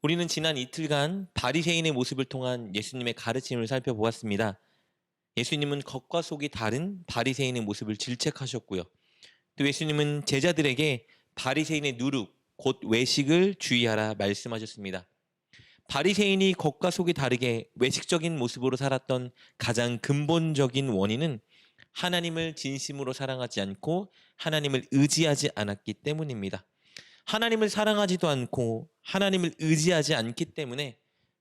우리는 지난 이틀간 바리새인의 모습을 통한 예수님의 가르침을 살펴보았습니다. 예수님은 겉과 속이 다른 바리새인의 모습을 질책하셨고요. 또 예수님은 제자들에게 바리새인의 누룩, 곧 외식을 주의하라 말씀하셨습니다. 바리새인이 겉과 속이 다르게 외식적인 모습으로 살았던 가장 근본적인 원인은 하나님을 진심으로 사랑하지 않고 하나님을 의지하지 않았기 때문입니다. 하나님을 사랑하지도 않고 하나님을 의지하지 않기 때문에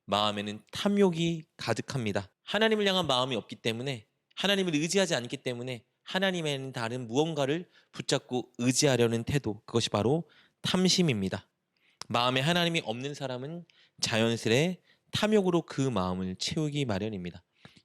마음에는 탐욕이 가득합니다. 하나님을 향한 마음이 없기 때문에, 하나님을 의지하지 않기 때문에 하나님에는 다른 무언가를 붙잡고 의지하려는 태도, 그것이 바로 탐심입니다. 마음에 하나님이 없는 사람은 자연스레 탐욕으로 그 마음을 채우기 마련입니다.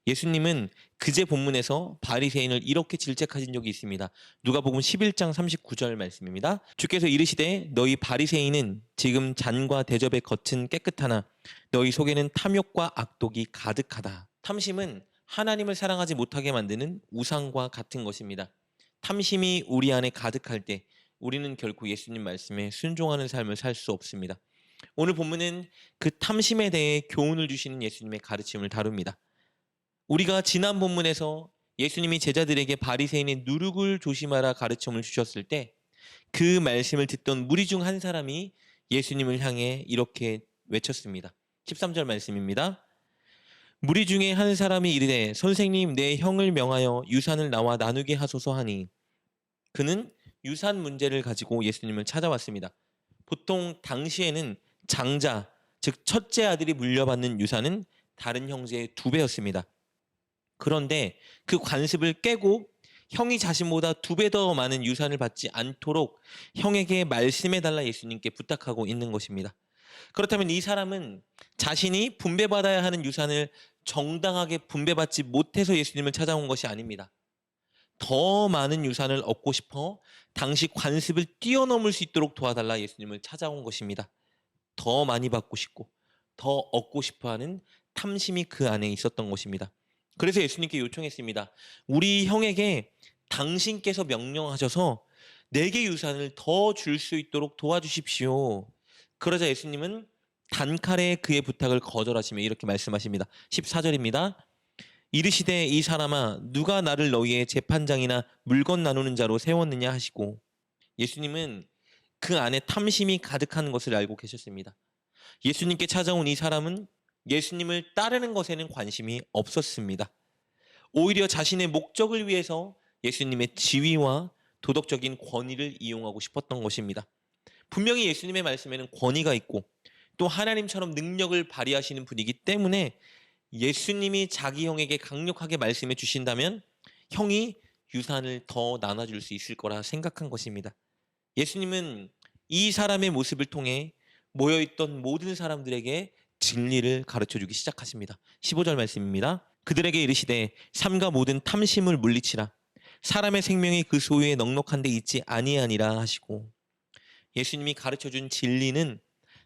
예수님은 그제 본문에서 바리새인을 이렇게 질책하신 적이 있습니다. 누가복음 11장 39절 말씀입니다. 주께서 이르시되 너희 바리새인은 지금 잔과 대접의 겉은 깨끗하나 너희 속에는 탐욕과 악독이 가득하다. 탐심은 하나님을 사랑하지 못하게 만드는 우상과 같은 것입니다. 탐심이 우리 안에 가득할 때 우리는 결코 예수님 말씀에 순종하는 삶을 살 수 없습니다. 오늘 본문은 그 탐심에 대해 교훈을 주시는 예수님의 가르침을 다룹니다. 우리가 지난 본문에서 예수님이 제자들에게 바리새인의 누룩을 조심하라 가르침을 주셨을 때 그 말씀을 듣던 무리 중 한 사람이 예수님을 향해 이렇게 외쳤습니다. 13절 말씀입니다. 무리 중에 한 사람이 이르되 선생님 내 형을 명하여 유산을 나와 나누게 하소서 하니 그는 유산 문제를 가지고 예수님을 찾아왔습니다. 보통 당시에는 장자, 즉 첫째 아들이 물려받는 유산은 다른 형제의 2배였습니다. 그런데 그 관습을 깨고 형이 자신보다 2배 더 많은 유산을 받지 않도록 형에게 말씀해달라 예수님께 부탁하고 있는 것입니다. 그렇다면 이 사람은 자신이 분배받아야 하는 유산을 정당하게 분배받지 못해서 예수님을 찾아온 것이 아닙니다. 더 많은 유산을 얻고 싶어 당시 관습을 뛰어넘을 수 있도록 도와달라 예수님을 찾아온 것입니다. 더 많이 받고 싶고 더 얻고 싶어하는 탐심이 그 안에 있었던 것입니다. 그래서 예수님께 요청했습니다. 우리 형에게 당신께서 명령하셔서 내게 유산을 더 줄 수 있도록 도와주십시오. 그러자 예수님은 단칼에 그의 부탁을 거절하시며 이렇게 말씀하십니다. 14절입니다. 이르시되 이 사람아 누가 나를 너희의 재판장이나 물건 나누는 자로 세웠느냐 하시고 예수님은 그 안에 탐심이 가득한 것을 알고 계셨습니다. 예수님께 찾아온 이 사람은 예수님을 따르는 것에는 관심이 없었습니다. 오히려 자신의 목적을 위해서 예수님의 지위와 도덕적인 권위를 이용하고 싶었던 것입니다. 분명히 예수님의 말씀에는 권위가 있고 또 하나님처럼 능력을 발휘하시는 분이기 때문에 예수님이 자기 형에게 강력하게 말씀해 주신다면 형이 유산을 더 나눠줄 수 있을 거라 생각한 것입니다. 예수님은 이 사람의 모습을 통해 모여있던 모든 사람들에게 진리를 가르쳐주기 시작하십니다. 15절 말씀입니다. 그들에게 이르시되 삼가 모든 탐심을 물리치라. 사람의 생명이 그 소유에 넉넉한 데 있지 아니하니라 하시고 예수님이 가르쳐준 진리는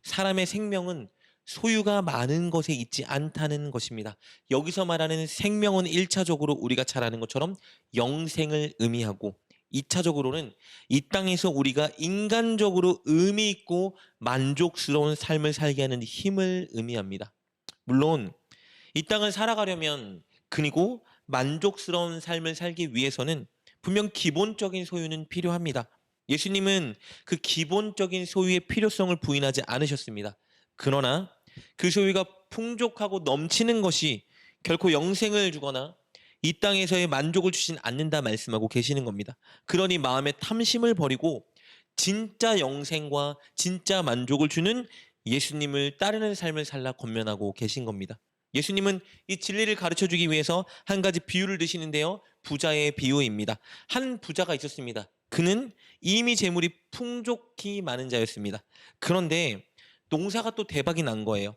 사람의 생명은 소유가 많은 것에 있지 않다는 것입니다. 여기서 말하는 생명은 1차적으로 우리가 잘 아는 것처럼 영생을 의미하고 2차적으로는 이 땅에서 우리가 인간적으로 의미 있고 만족스러운 삶을 살게 하는 힘을 의미합니다. 물론 이 땅을 살아가려면 그리고 만족스러운 삶을 살기 위해서는 분명 기본적인 소유는 필요합니다. 예수님은 그 기본적인 소유의 필요성을 부인하지 않으셨습니다. 그러나 그 소유가 풍족하고 넘치는 것이 결코 영생을 주거나 이 땅에서의 만족을 주진 않는다 말씀하고 계시는 겁니다. 그러니 마음의 탐심을 버리고 진짜 영생과 진짜 만족을 주는 예수님을 따르는 삶을 살라 권면하고 계신 겁니다. 예수님은 이 진리를 가르쳐주기 위해서 한 가지 비유를 드시는데요. 부자의 비유입니다. 한 부자가 있었습니다. 그는 이미 재물이 풍족히 많은 자였습니다. 그런데 농사가 또 대박이 난 거예요.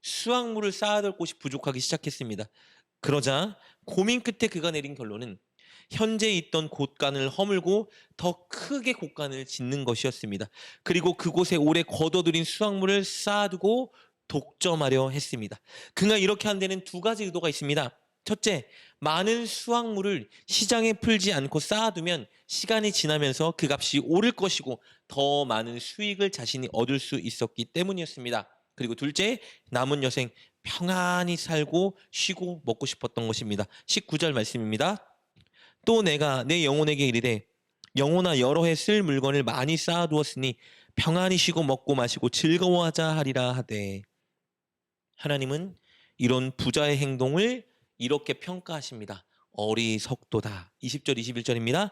수확물을 쌓아둘 곳이 부족하기 시작했습니다. 그러자 고민 끝에 그가 내린 결론은 현재 있던 곳간을 허물고 더 크게 곳간을 짓는 것이었습니다. 그리고 그곳에 오래 거둬들인 수확물을 쌓아두고 독점하려 했습니다. 그가 이렇게 한 데는 2가지 의도가 있습니다. 첫째, 많은 수확물을 시장에 풀지 않고 쌓아두면 시간이 지나면서 그 값이 오를 것이고 더 많은 수익을 자신이 얻을 수 있었기 때문이었습니다. 그리고 둘째, 남은 여생 평안히 살고 쉬고 먹고 싶었던 것입니다. 19절 말씀입니다. 또 내가 내 영혼에게 이르되 영혼아 여러 해 쓸 물건을 많이 쌓아두었으니 평안히 쉬고 먹고 마시고 즐거워하자 하리라 하되. 하나님은 이런 부자의 행동을 이렇게 평가하십니다. 어리석도다. 20절 21절입니다.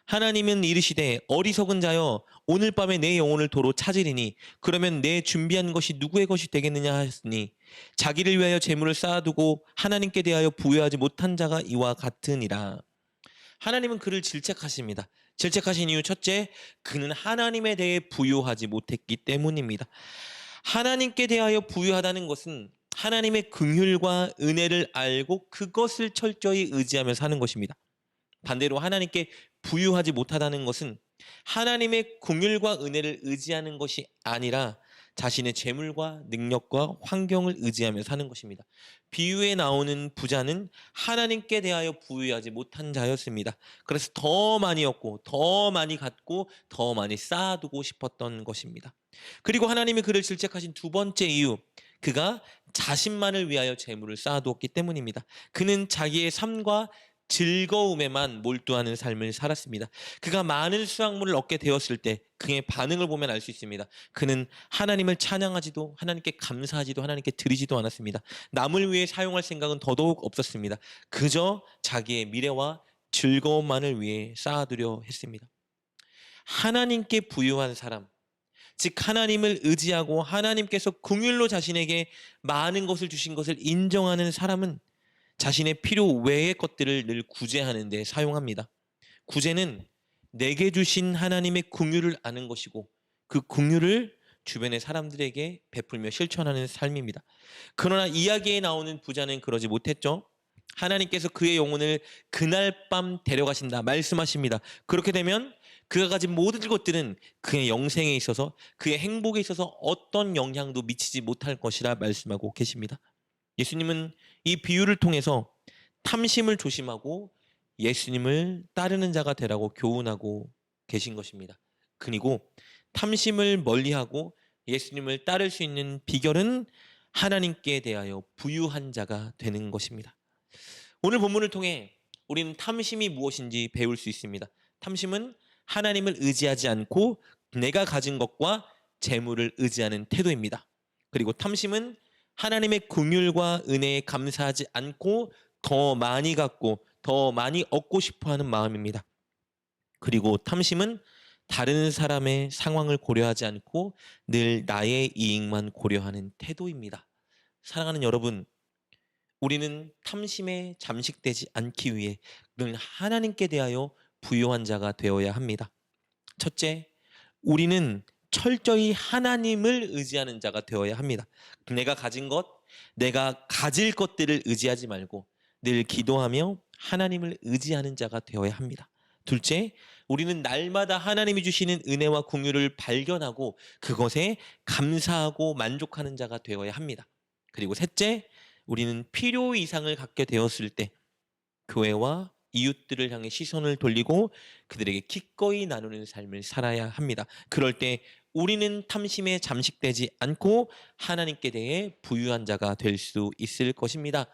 하나님은 이르시되 어리석은 자여 오늘 밤에 내 영혼을 도로 찾으리니 그러면 내 준비한 것이 누구의 것이 되겠느냐 하였으니 자기를 위하여 재물을 쌓아두고 하나님께 대하여 부여하지 못한 자가 이와 같으니라. 하나님은 그를 질책하십니다. 질책하신 이유 첫째, 그는 하나님에 대해 부여하지 못했기 때문입니다. 하나님께 대하여 부여하다는 것은 하나님의 긍휼과 은혜를 알고 그것을 철저히 의지하며 사는 것입니다. 반대로 하나님께 부유하지 못하다는 것은 하나님의 긍휼과 은혜를 의지하는 것이 아니라 자신의 재물과 능력과 환경을 의지하며 사는 것입니다. 비유에 나오는 부자는 하나님께 대하여 부유하지 못한 자였습니다. 그래서 더 많이 얻고 더 많이 갖고 더 많이 쌓아두고 싶었던 것입니다. 그리고 하나님이 그를 질책하신 두 번째 이유, 그가 자신만을 위하여 재물을 쌓아두었기 때문입니다. 그는 자기의 삶과 즐거움에만 몰두하는 삶을 살았습니다. 그가 많은 수확물을 얻게 되었을 때 그의 반응을 보면 알 수 있습니다. 그는 하나님을 찬양하지도 하나님께 감사하지도 하나님께 드리지도 않았습니다. 남을 위해 사용할 생각은 더더욱 없었습니다. 그저 자기의 미래와 즐거움만을 위해 쌓아두려 했습니다. 하나님께 부유한 사람, 즉 하나님을 의지하고 하나님께서 긍휼로 자신에게 많은 것을 주신 것을 인정하는 사람은 자신의 필요 외의 것들을 늘 구제하는 데 사용합니다. 구제는 내게 주신 하나님의 긍휼을 아는 것이고 그 긍휼을 주변의 사람들에게 베풀며 실천하는 삶입니다. 그러나 이야기에 나오는 부자는 그러지 못했죠. 하나님께서 그의 영혼을 그날 밤 데려가신다 말씀하십니다. 그렇게 되면 그가 가진 모든 것들은 그의 영생에 있어서 그의 행복에 있어서 어떤 영향도 미치지 못할 것이라 말씀하고 계십니다. 예수님은 이 비유를 통해서 탐심을 조심하고 예수님을 따르는 자가 되라고 교훈하고 계신 것입니다. 그리고 탐심을 멀리하고 예수님을 따를 수 있는 비결은 하나님께 대하여 부유한 자가 되는 것입니다. 오늘 본문을 통해 우리는 탐심이 무엇인지 배울 수 있습니다. 탐심은 하나님을 의지하지 않고 내가 가진 것과 재물을 의지하는 태도입니다. 그리고 탐심은 하나님의 긍휼과 은혜에 감사하지 않고 더 많이 갖고 더 많이 얻고 싶어하는 마음입니다. 그리고 탐심은 다른 사람의 상황을 고려하지 않고 늘 나의 이익만 고려하는 태도입니다. 사랑하는 여러분, 우리는 탐심에 잠식되지 않기 위해 늘 하나님께 대하여 부유한 자가 되어야 합니다. 첫째, 우리는 철저히 하나님을 의지하는 자가 되어야 합니다. 내가 가진 것, 내가 가질 것들을 의지하지 말고 늘 기도하며 하나님을 의지하는 자가 되어야 합니다. 둘째, 우리는 날마다 하나님이 주시는 은혜와 긍휼을 발견하고 그것에 감사하고 만족하는 자가 되어야 합니다. 그리고 셋째, 우리는 필요 이상을 갖게 되었을 때 교회와 이웃들을 향해 시선을 돌리고 그들에게 기꺼이 나누는 삶을 살아야 합니다. 그럴 때 우리는 탐심에 잠식되지 않고 하나님께 대해 부유한 자가 될 수 있을 것입니다.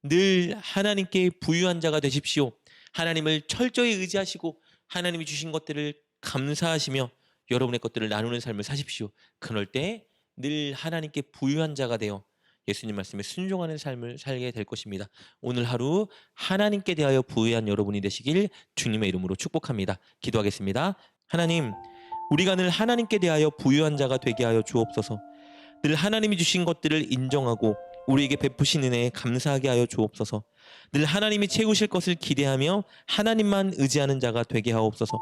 늘 하나님께 부유한 자가 되십시오. 하나님을 철저히 의지하시고 하나님이 주신 것들을 감사하시며 여러분의 것들을 나누는 삶을 사십시오. 그럴 때 늘 하나님께 부유한 자가 되어 예수님 말씀에 순종하는 삶을 살게 될 것입니다. 오늘 하루 하나님께 대하여 부유한 여러분이 되시길 주님의 이름으로 축복합니다. 기도하겠습니다. 하나님, 우리가 늘 하나님께 대하여 부유한 자가 되게 하여 주옵소서. 늘 하나님이 주신 것들을 인정하고 우리에게 베푸신 은혜에 감사하게 하여 주옵소서. 늘 하나님이 채우실 것을 기대하며 하나님만 의지하는 자가 되게 하옵소서.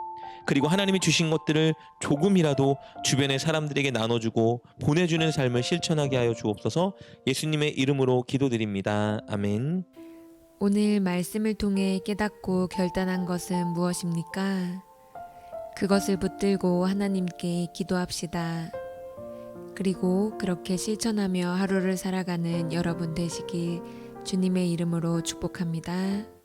그리고 하나님이 주신 것들을 조금이라도 주변의 사람들에게 나눠주고 보내주는 삶을 실천하게 하여 주옵소서. 예수님의 이름으로 기도드립니다. 아멘. 오늘 말씀을 통해 깨닫고 결단한 것은 무엇입니까? 그것을 붙들고 하나님께 기도합시다. 그리고 그렇게 실천하며 하루를 살아가는 여러분 되시길 주님의 이름으로 축복합니다.